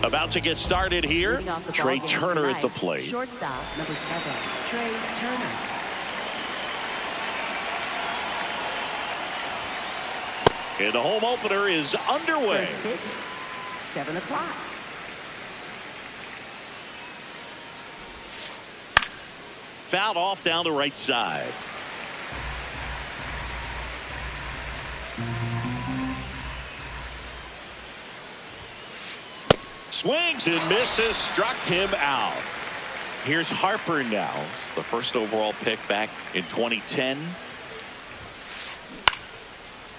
About to get started here. Trey Turner at the plate. Shortstop number 7, Trey Turner. And the home opener is underway. First pitch, 7 o'clock. Fouled off down the right side. Swings and misses, struck him out. Here's Harper now, the first overall pick back in 2010.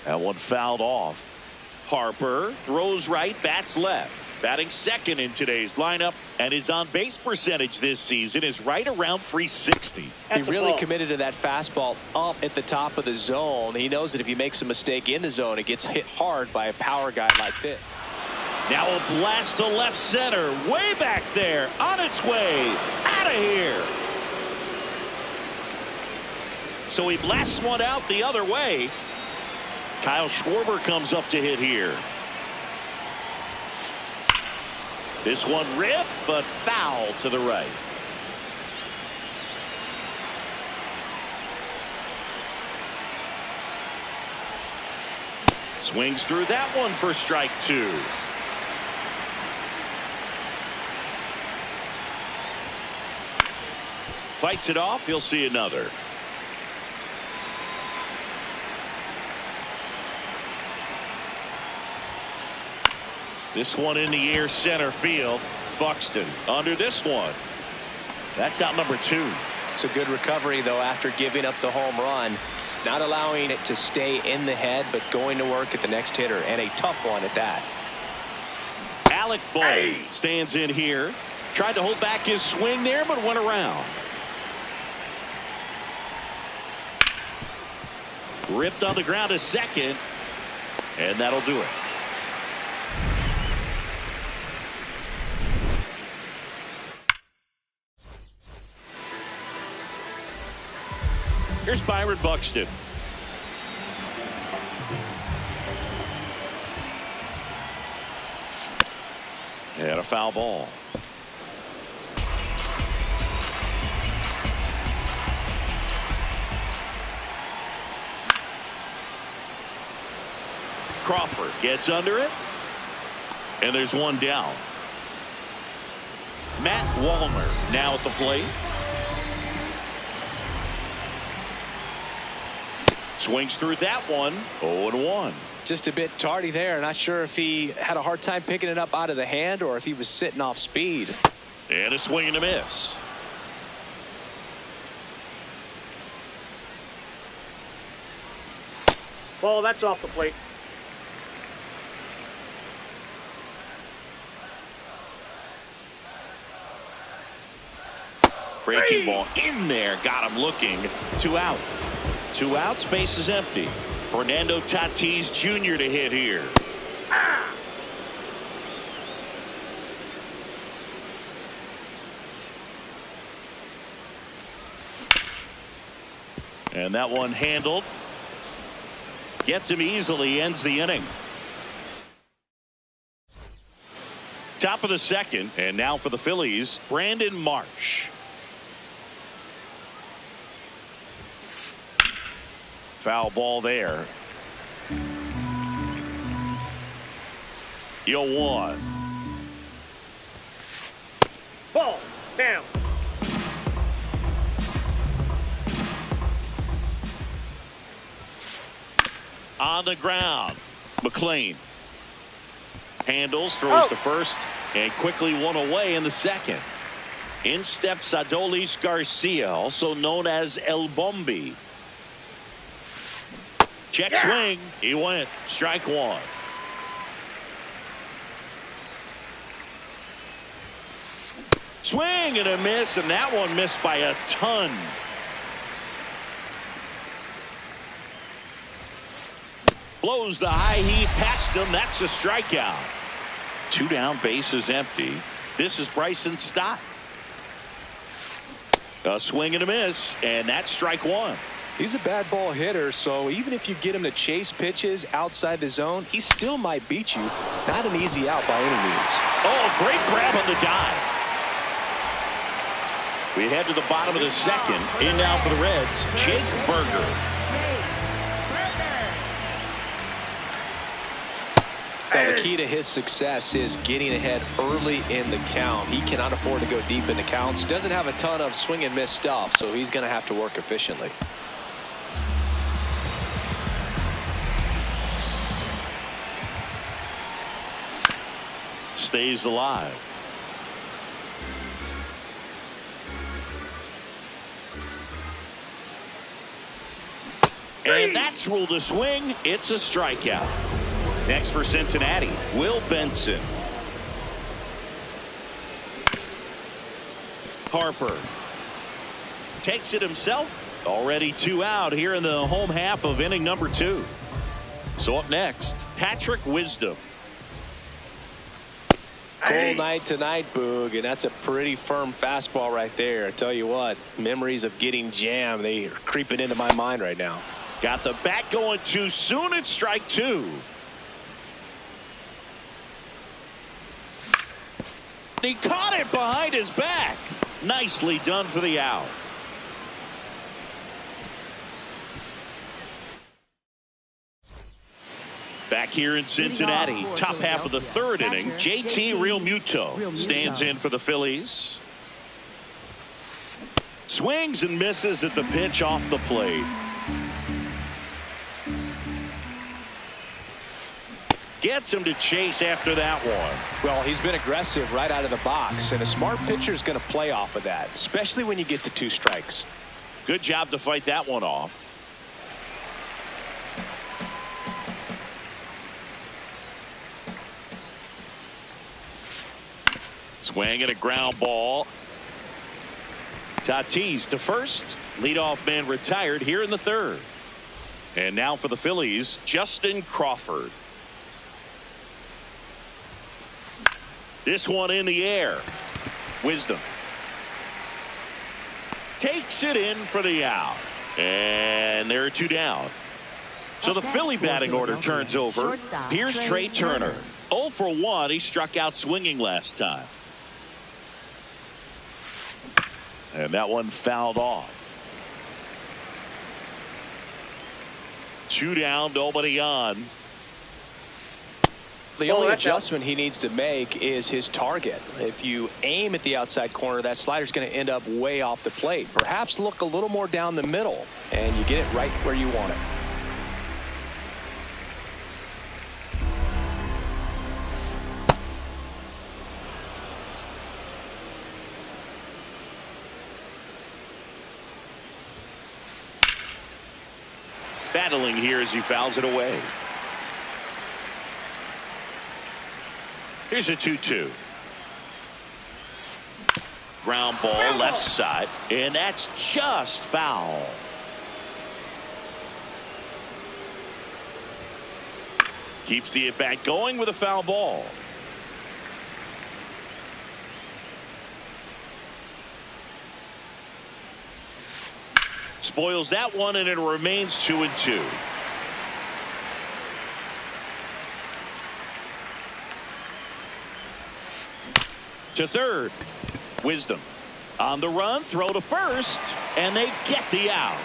That one fouled off. Harper throws right, bats left. Batting second in today's lineup, and his on-base percentage this season is right around 360. He really committed to that fastball up at the top of the zone. He knows that if he makes a mistake in the zone, it gets hit hard by a power guy like this. Now a blast to left center, way back there, on its way, out of here. So he blasts one out the other way. Kyle Schwarber comes up to hit here. This one ripped, but foul to the right. Swings through that one for strike 2. Fights it off. He'll see another. This one in the air, center field. Buxton under this one. That's out number 2. It's a good recovery, though, after giving up the home run. Not allowing it to stay in the head, but going to work at the next hitter, and a tough one at that. Alec Bohm stands in here. Tried to hold back his swing there, but went around. Ripped on the ground to second, and that'll do it. Here's Byron Buxton. And a foul ball. Crawford gets under it, and there's one down. Matt Wallner now at the plate. Swings through that one. 0-1. Just a bit tardy there. Not sure if he had a hard time picking it up out of the hand or if he was sitting off speed. And a swing and a miss. Ball, that's off the plate. Breaking ball in there. Got him looking. 2 out. 2 outs. Base is empty. Fernando Tatis Jr. to hit here. And that one handled. Gets him easily. Ends the inning. Top of the second. And now for the Phillies, Brandon Marsh. Foul ball there. 0-1. Ball down. On the ground. McLean handles, throws to first, and quickly one away in the second. In steps Adolis Garcia, also known as El Bombi. Check swing. He went. Strike 1. Swing and a miss, and that one missed by a ton. Blows the high heat past him. That's a strikeout. 2 down, bases empty. This is Bryson Stott. A swing and a miss, and that's strike 1. He's a bad ball hitter, so even if you get him to chase pitches outside the zone, he still might beat you. Not an easy out by any means. Oh, great grab on the dive. We head to the bottom of the second. In now for the Reds, Jake Burger. Now, the key to his success is getting ahead early in the count. He cannot afford to go deep in the counts. Doesn't have a ton of swing and miss stuff, so he's going to have to work efficiently. Stays alive. And that's ruled a swing. It's a strikeout. Next for Cincinnati, Will Benson. Harper takes it himself. Already 2 out here in the home half of inning number 2. So up next, Patrick Wisdom. Cold night tonight, Boog, and that's a pretty firm fastball right there. I tell you what, memories of getting jammed, they are creeping into my mind right now. Got the bat going too soon. It's strike 2. He caught it behind his back. Nicely done for the out. Back here in Cincinnati, top half of the 3rd inning, JT Realmuto stands in for the Phillies. Swings and misses at the pitch off the plate. Gets him to chase after that one. Well, he's been aggressive right out of the box, and a smart pitcher is going to play off of that, especially when you get to 2 strikes. Good job to fight that one off. Swing and a ground ball. Tatis to first. Leadoff man retired here in the 3rd. And now for the Phillies, Justin Crawford. This one in the air. Wisdom takes it in for the out. And there are 2 down. So the Philly batting order turns over. Here's Trey Turner. 0 for 1. He struck out swinging last time. And that one fouled off. 2 down, nobody on. The only adjustment he needs to make is his target. If you aim at the outside corner, that slider's going to end up way off the plate. Perhaps look a little more down the middle, and you get it right where you want it. Battling here as he fouls it away. Here's a 2-2. Ground ball left side, and that's just foul. Keeps the at bat going with a foul ball. Spoils that one, and it remains 2-2. To third. Wisdom on the run, throw to first, and they get the out.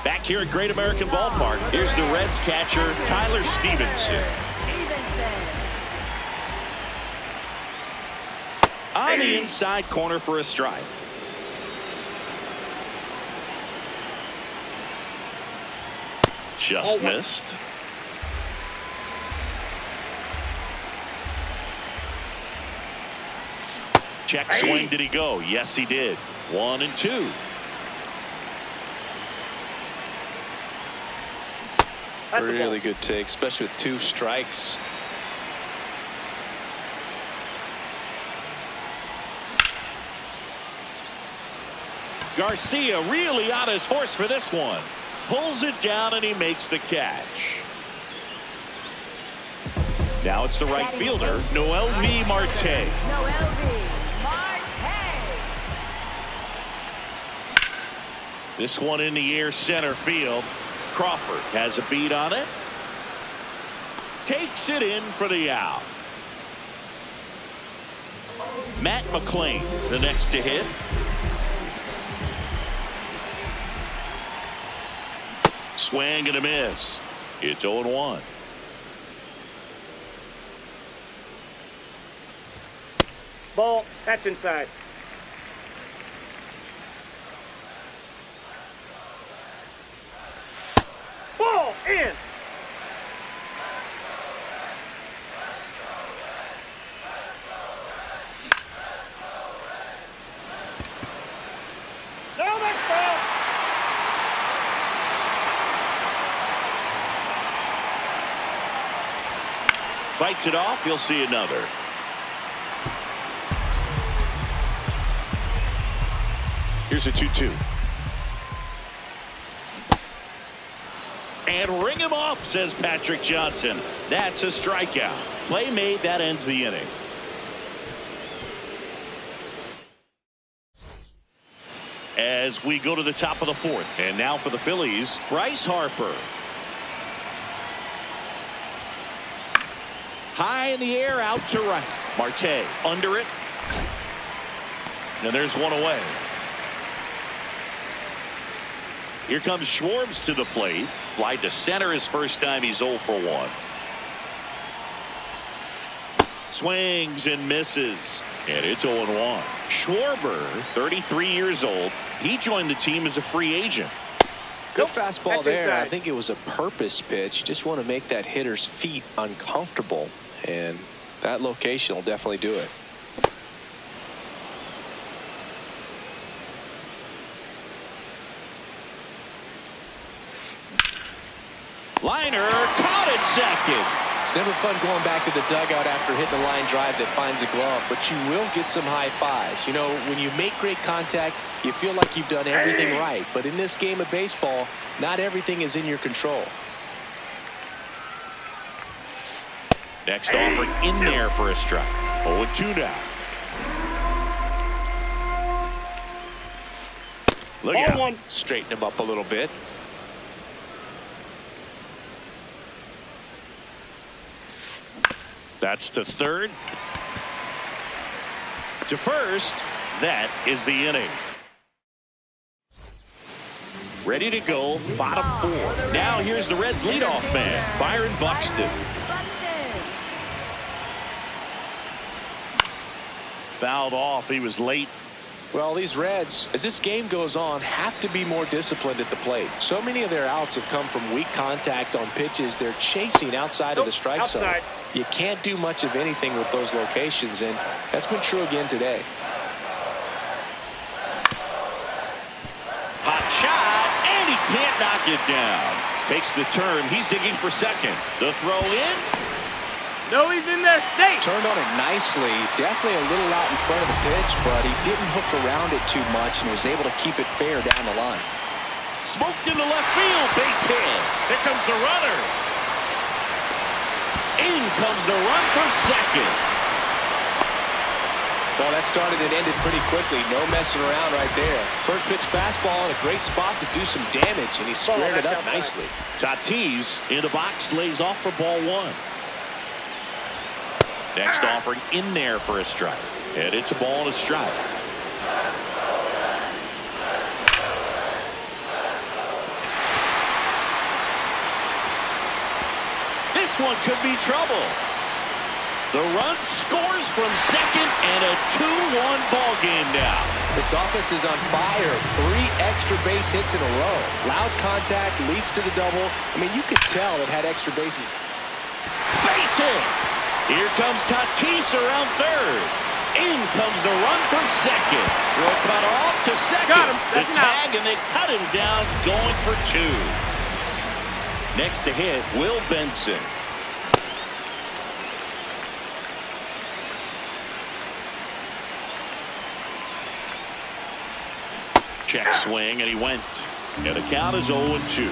Back here at Great American Ballpark, here's the Reds catcher Tyler Stevenson. On the inside corner for a strike. Just missed. Check swing. Did he go? Yes, he did. 1-2. Really good take, especially with 2 strikes. Garcia really on his horse for this one. Pulls it down and he makes the catch. Now it's the right fielder, Noelvi Marte. This one in the air center field. Crawford has a beat on it. Takes it in for the out. Matt McLain, the next to hit. Swing and a miss. It's 0-1. Ball. That's inside. Ball. In. No, that's ball. Fights it off. You'll see another. Here's a 2-2. And ring him off, says Patrick Johnson. That's a strikeout. Play made. That ends the inning. As we go to the top of the fourth. And now for the Phillies, Bryce Harper. High in the air, out to right. Marte under it. And there's one away. Here comes Schwartz to the plate. Fly to center his first time. He's 0 for 1. Swings and misses. And it's 0-1. Schwarber, 33 years old. He joined the team as a free agent. Good Nope, fastball that's there. inside. I think it was a purpose pitch. Just want to make that hitter's feet uncomfortable. And that location will definitely do it. Liner caught at second. It's never fun going back to the dugout after hitting a line drive that finds a glove, but you will get some high fives. You know, when you make great contact, you feel like you've done everything right. But in this game of baseball, not everything is in your control. Next offer in there for a strike. 0-2 now. Look Ball out. 1. Straighten him up a little bit. That's to third. To first. That is the inning. Ready to go. Bottom 4. Now here's the Reds leadoff man, Byron Buxton. Fouled off. He was late. Well, these Reds, as this game goes on, have to be more disciplined at the plate. So many of their outs have come from weak contact on pitches they're chasing outside of the strike outside. zone. You can't do much of anything with those locations, and that's been true again today. Hot shot, and he can't knock it down. Takes the turn. He's digging for second. The throw in. No, he's in there. Stay. Turned on it nicely. Definitely a little out in front of the pitch, but he didn't hook around it too much and was able to keep it fair down the line. Smoked into left field. Base hit. Here comes the runner. In comes the run from second. Well, that started and ended pretty quickly. No messing around right there. First pitch fastball in a great spot to do some damage, and he squared it up nicely. Tatis in the box lays off for ball 1. Next offering in there for a strike. And it's a ball and a strike. This one could be trouble. The run scores from second and a 2-1 ball game now. This offense is on fire. 3 extra base hits in a row. Loud contact leads to the double. I mean, you could tell it had extra bases. Base hit. Here comes Tatis around third. In comes the run from second. Throw cut off to second. Got him. The That's an tag, out. and they cut him down, going for 2. Next to hit, Will Benson. Check swing, and he went. And the count is 0-2.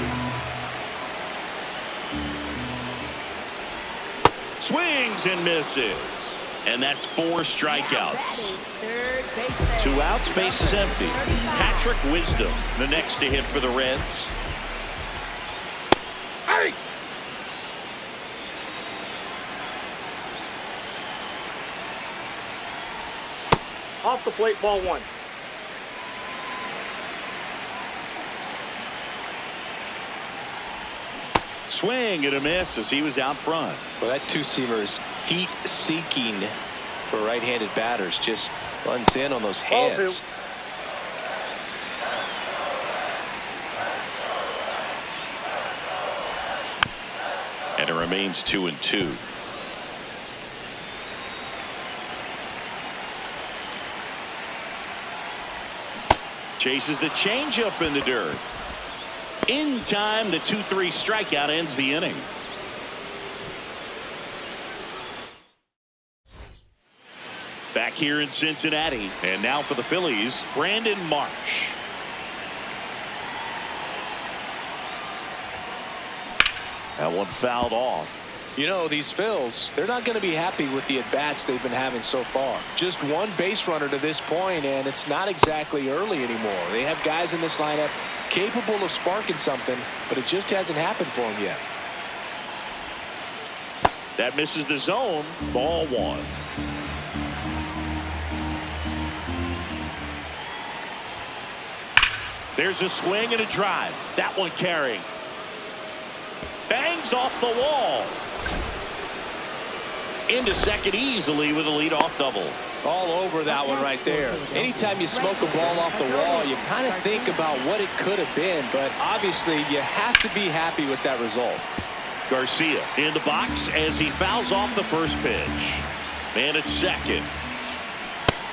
Swings and misses. And that's 4 strikeouts. Third baseman. 2 outs, base is empty. Patrick Wisdom, the next to hit for the Reds. Hey! Off the plate, ball 1. Swing and a miss as he was out front. Well, that two-seamer is heat-seeking for right-handed batters. Just runs in on those Ball hands. 2. And it remains 2-2. Chases the changeup in the dirt. In time, the 2-3 strikeout ends the inning. Back here in Cincinnati, and now for the Phillies, Brandon Marsh. That one fouled off. You know, these Phils, they're not going to be happy with the at-bats they've been having so far. Just one base runner to this point, and it's not exactly early anymore. They have guys in this lineup capable of sparking something, but it just hasn't happened for them yet. That misses the zone. Ball 1. There's a swing and a drive. That one carrying. Bangs off the wall. Into second easily with a leadoff double. All over that one right there. Anytime you smoke a ball off the wall, you kind of think about what it could have been, but obviously you have to be happy with that result. Garcia in the box as he fouls off the first pitch. And at second.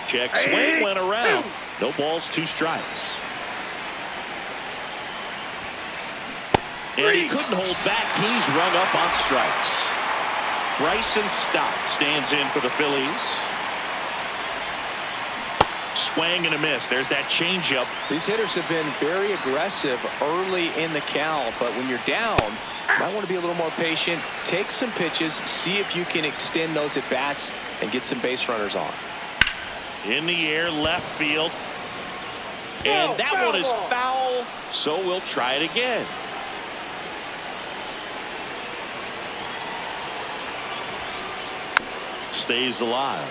Check swing went around. No balls, 2 strikes. And he couldn't hold back. He's rung up on strikes. Bryson Stott stands in for the Phillies. Swing and a miss. There's that changeup. These hitters have been very aggressive early in the count, but when you're down, you might want to be a little more patient. Take some pitches, see if you can extend those at bats and get some base runners on. In the air, left field. And that one is foul, so we'll try it again. Stays alive.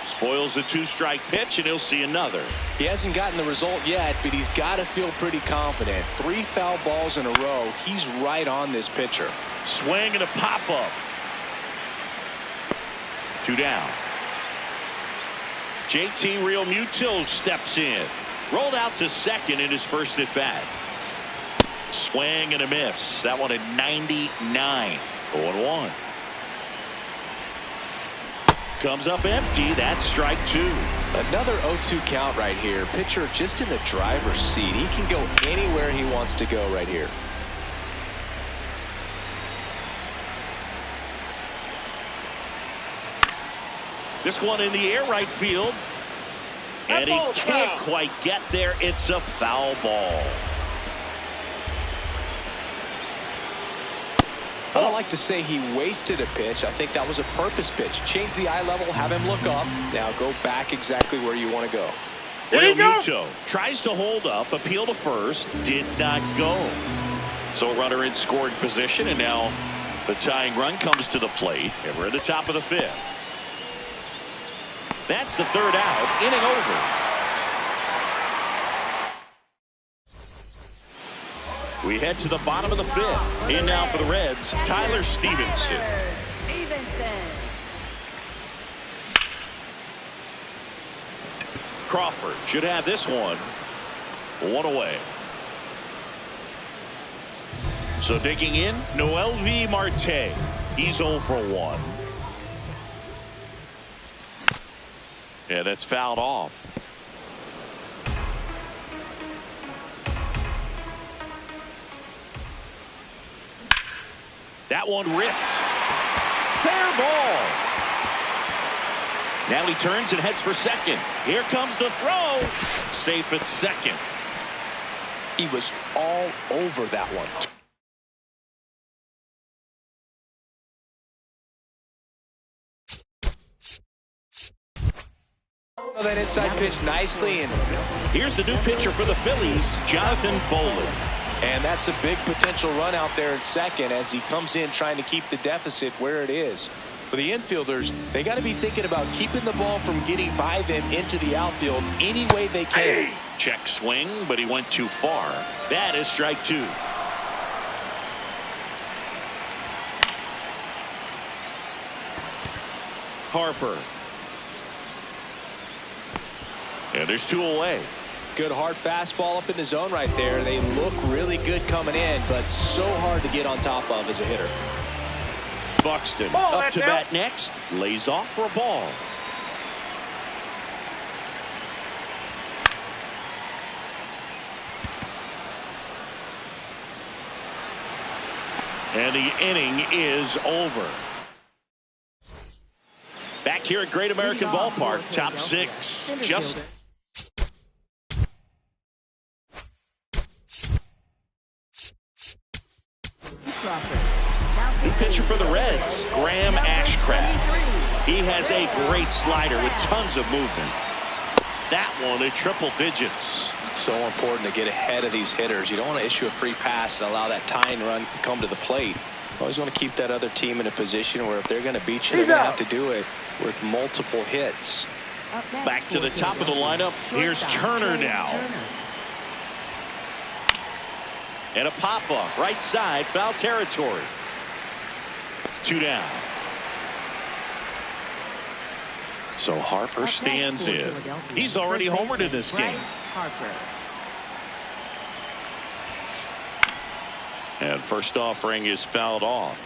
Spoils the 2-strike pitch, and he'll see another. He hasn't gotten the result yet, but he's got to feel pretty confident. 3 foul balls in a row. He's right on this pitcher. Swing and a pop-up. 2 down. JT Realmuto steps in. Rolled out to second in his first at-bat. Swing and a miss. That one at 99. 0-1. Comes up empty. That's strike 2. Another 0-2 count right here. Pitcher just in the driver's seat. He can go anywhere he wants to go right here. This one in the air right field. And he can't quite get there. It's a foul ball. I don't like to say he wasted a pitch. I think that was a purpose pitch. Change the eye level, have him look up. Now go back exactly where you want to go. Realmuto tries to hold up, appeal to first, did not go. So runner in scoring position, and now the tying run comes to the plate, and we're at the top of the 5th. That's the 3rd out, inning over. We head to the bottom of the 5th. In now for the Reds, Tyler Stevenson. Crawford should have this one. 1 away. So digging in, Noelvi Marte. He's 0 for 1. Yeah, that's fouled off. That one ripped. Fair ball. Now he turns and heads for second. Here comes the throw. Safe at second. He was all over that one. That inside pitch nicely, and here's the new pitcher for the Phillies, Jonathan Bowlan. And that's a big potential run out there in second as he comes in trying to keep the deficit where it is. For the infielders, they got to be thinking about keeping the ball from getting by them into the outfield any way they can. Check swing, but he went too far. That is strike two. Harper. And there's two away. Good hard fastball up in the zone right there. They look really good coming in, but so hard to get on top of as a hitter. Buxton up to bat next. Lays off for a ball. And the inning is over. Back here at Great American Ballpark, top six. Just new pitcher for the Reds, Graham Ashcraft. He has a great slider with tons of movement. That one in triple digits. So important to get ahead of these hitters. You don't want to issue a free pass and allow that tying run to come to the plate. You always want to keep that other team in a position where if they're going to beat you, they're going to have to do it with multiple hits. Back to the top of the lineup. Here's Turner now. And a pop-up right side, foul territory. Two down. So Harper stands in. He's already homered in this game. And first offering is fouled off.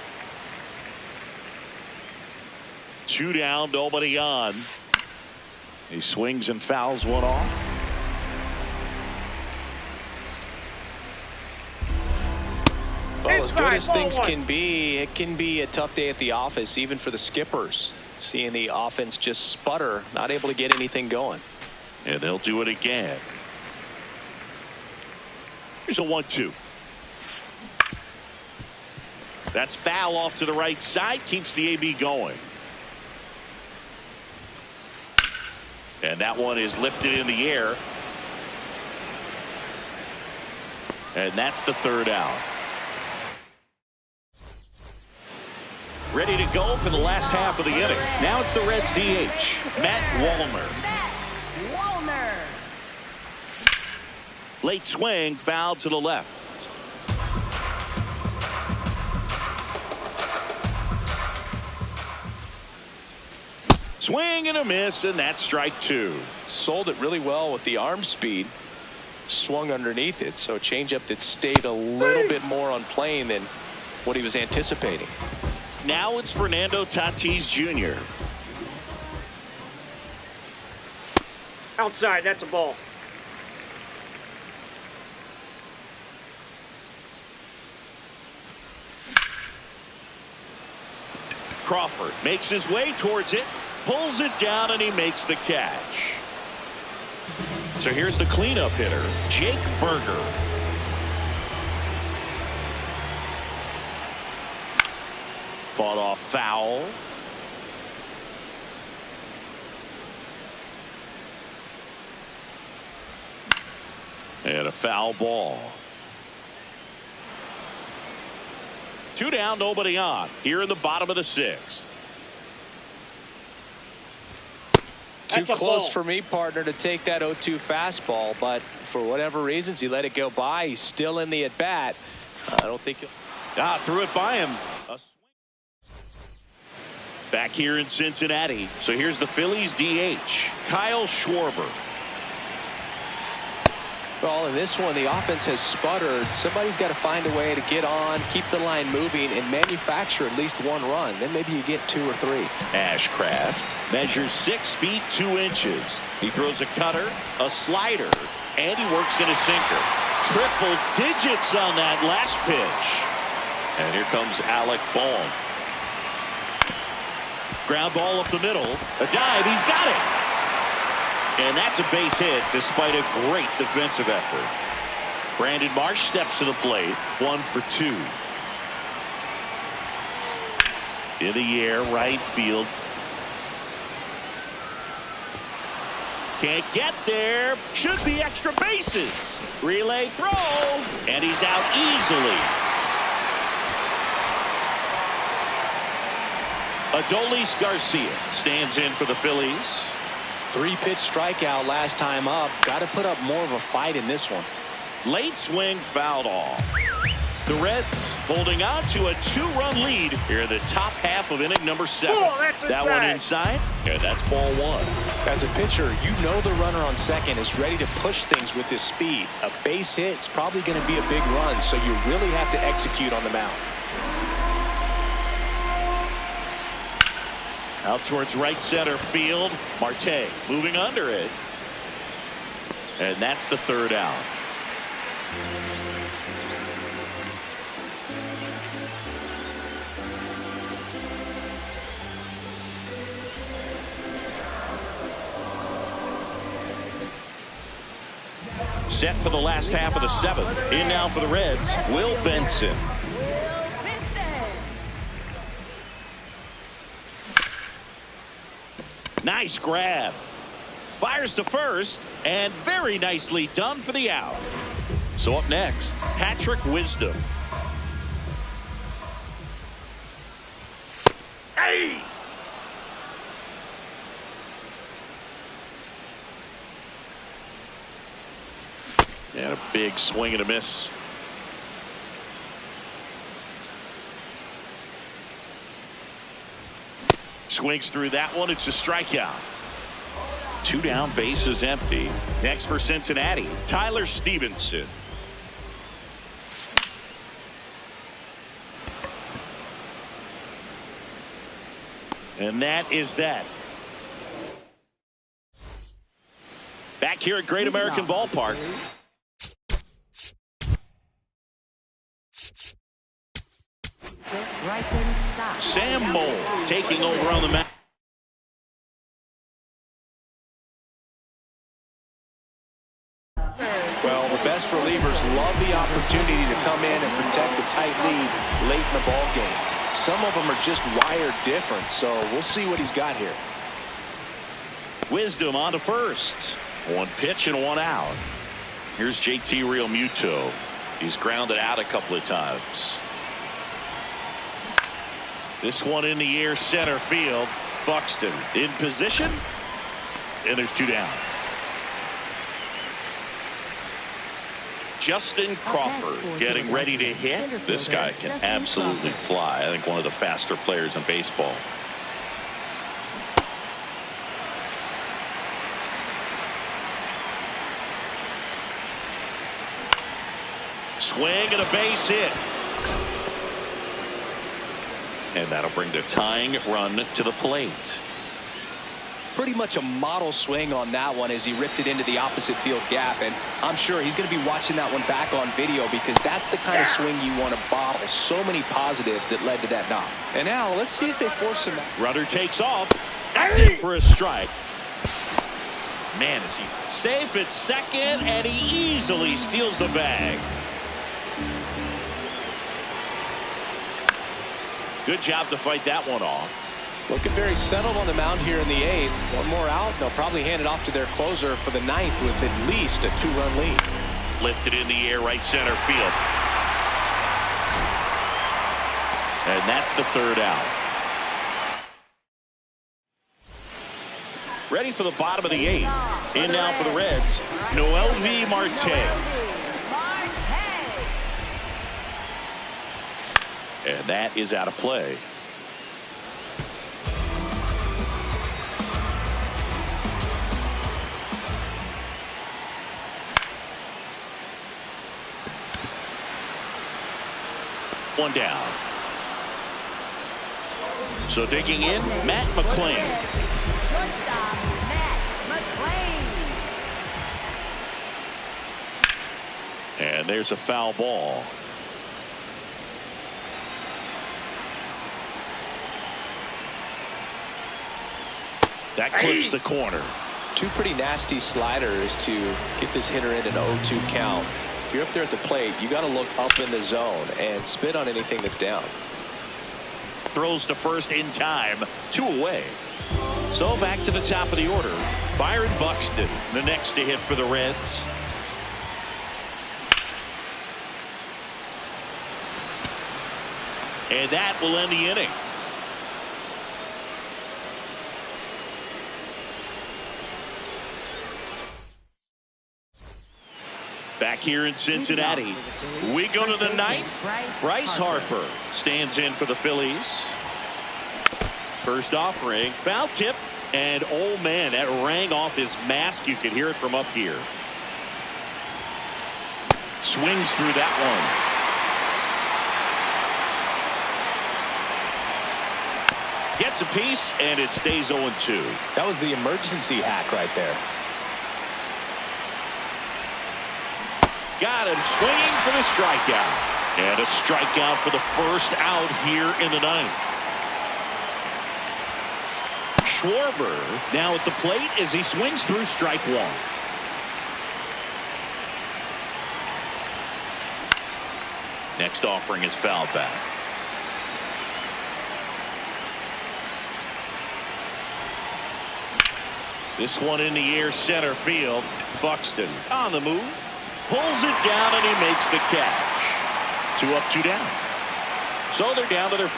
Two down, nobody on. He swings and fouls one off. Well, as good as things can be, it can be a tough day at the office, even for the skippers. Seeing the offense just sputter, not able to get anything going. And they'll do it again. Here's a 1-2. That's foul off to the right side, keeps the AB going. And that one is lifted in the air. And that's the third out. Ready to go for the last half of the inning. Now it's the Reds DH, Matt Wallner. Late swing, foul to the left. Swing and a miss, and that's strike two. Sold it really well with the arm speed. Swung underneath it, so a changeup that stayed a little bit more on plane than what he was anticipating. Now it's Fernando Tatis Jr. Outside, that's a ball. Crawford makes his way towards it, pulls it down, and he makes the catch. So here's the cleanup hitter, Jake Burger. Fought off foul. And a foul ball. Two down, nobody on. Here in the bottom of the sixth. Too close for me, partner, to take that 0-2 fastball, but for whatever reasons, he let it go by. He's still in the at-bat. I don't think he'll... Threw it by him. Back here in Cincinnati. So here's the Phillies DH, Kyle Schwarber. Well, in this one, the offense has sputtered. Somebody's got to find a way to get on, keep the line moving, and manufacture at least one run. Then maybe you get 2 or 3. Ashcraft measures 6 feet 2 inches. He throws a cutter, a slider, and he works in a sinker. Triple digits on that last pitch. And here comes Alec Bohm. Ground ball up the middle. A dive. He's got it. And that's a base hit despite a great defensive effort. Brandon Marsh steps to the plate. 1 for 2. In the air, right field. Can't get there. Should be extra bases. Relay throw. And he's out easily. Adolis Garcia stands in for the Phillies. 3-pitch strikeout last time up. Got to put up more of a fight in this one. Late swing fouled off. The Reds holding on to a 2-run lead here in the top half of inning number 7. That one inside, and that's ball 1. As a pitcher, you know the runner on second is ready to push things with his speed. A base hit is probably going to be a big run, so you really have to execute on the mound. Out towards right center field. Marte moving under it. And that's the 3rd out. Set for the last half of the 7th. In now for the Reds, Will Benson. Nice grab. Fires to first, and very nicely done for the out. So up next, Patrick Wisdom. Hey! And a big swing and a miss. Swings through that one. It's a strikeout. 2 down, bases empty. Next for Cincinnati, Tyler Stevenson. And that is that. Back here at Great American Ballpark. Sam Moll taking over on the mound. Well, the best relievers love the opportunity to come in and protect the tight lead late in the ball game. Some of them are just wired different, so we'll see what he's got here. Wisdom on to first. 1 pitch and 1 out. Here's JT Realmuto. He's grounded out a couple of times. This one in the air, center field. Buxton in position, and there's 2 down. Justin Crawford getting ready to hit. This guy can absolutely fly. I think one of the faster players in baseball. Swing and a base hit. And that'll bring the tying run to the plate. Pretty much a model swing on that one as he ripped it into the opposite field gap, and I'm sure he's going to be watching that one back on video because that's the kind of swing you want to bottle. So many positives that led to that knock. And now let's see if they force him out. Runner takes off. That's it for a strike. Man, is he safe at second, and he easily steals the bag. Good job to fight that one off. Looking very settled on the mound here in the 8th. One more out. They'll probably hand it off to their closer for the 9th with at least a 2-run lead. Lifted in the air, right center field. And that's the 3rd out. Ready for the bottom of the 8th. In now for the Reds, Noelvi Marte. And that is out of play. One down. So digging in, Matt McLain. Shortstop, Matt McLain. And there's a foul ball. That clips the corner. 2 pretty nasty sliders to get this hitter in an 0-2 count. if you're up there at the plate, you got to look up in the zone and spit on anything that's down. Throws to first in time. 2 away. So back to the top of the order. Byron Buxton, the next to hit for the Reds. And that will end the inning. Back here in Cincinnati, we go to the ninth. Bryce Harper stands in for the Phillies. First offering, foul tipped, and oh man, that rang off his mask. You could hear it from up here. Swings through that one. Gets a piece, and it stays 0-2. That was the emergency hack right there. Got him swinging for the strikeout. And a strikeout for the first out here in the ninth. Schwarber now at the plate as he swings through strike 1. Next offering is foul back. This one in the air, center field. Buxton on the move. Pulls it down, and he makes the catch. 2 up, 2 down. So they're down to their...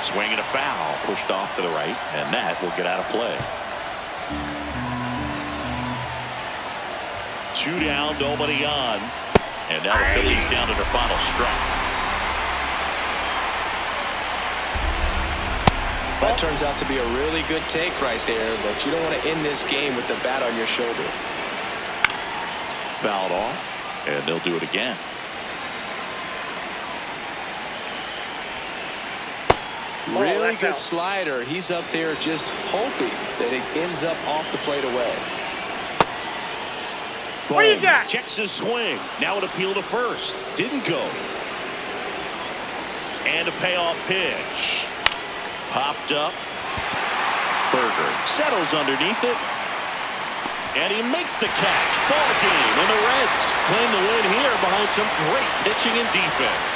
Swing and a foul. Pushed off to the right, and that will get out of play. 2 down, nobody on. And now the Phillies down to their final strike. That turns out to be a really good take right there, but you don't want to end this game with the bat on your shoulder. Fouled off, and they'll do it again. Really good slider. He's up there just hoping that it ends up off the plate away. What do you got? Checks his swing. Now an appeal to first. Didn't go. And a payoff pitch. Popped up. Berger settles underneath it. And he makes the catch. Ball game. And the Reds claim the win here behind some great pitching and defense.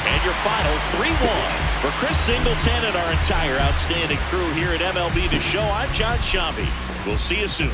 And your final 3-1. For Chris Singleton and our entire outstanding crew here at MLB The Show, I'm John Shambi. We'll see you soon.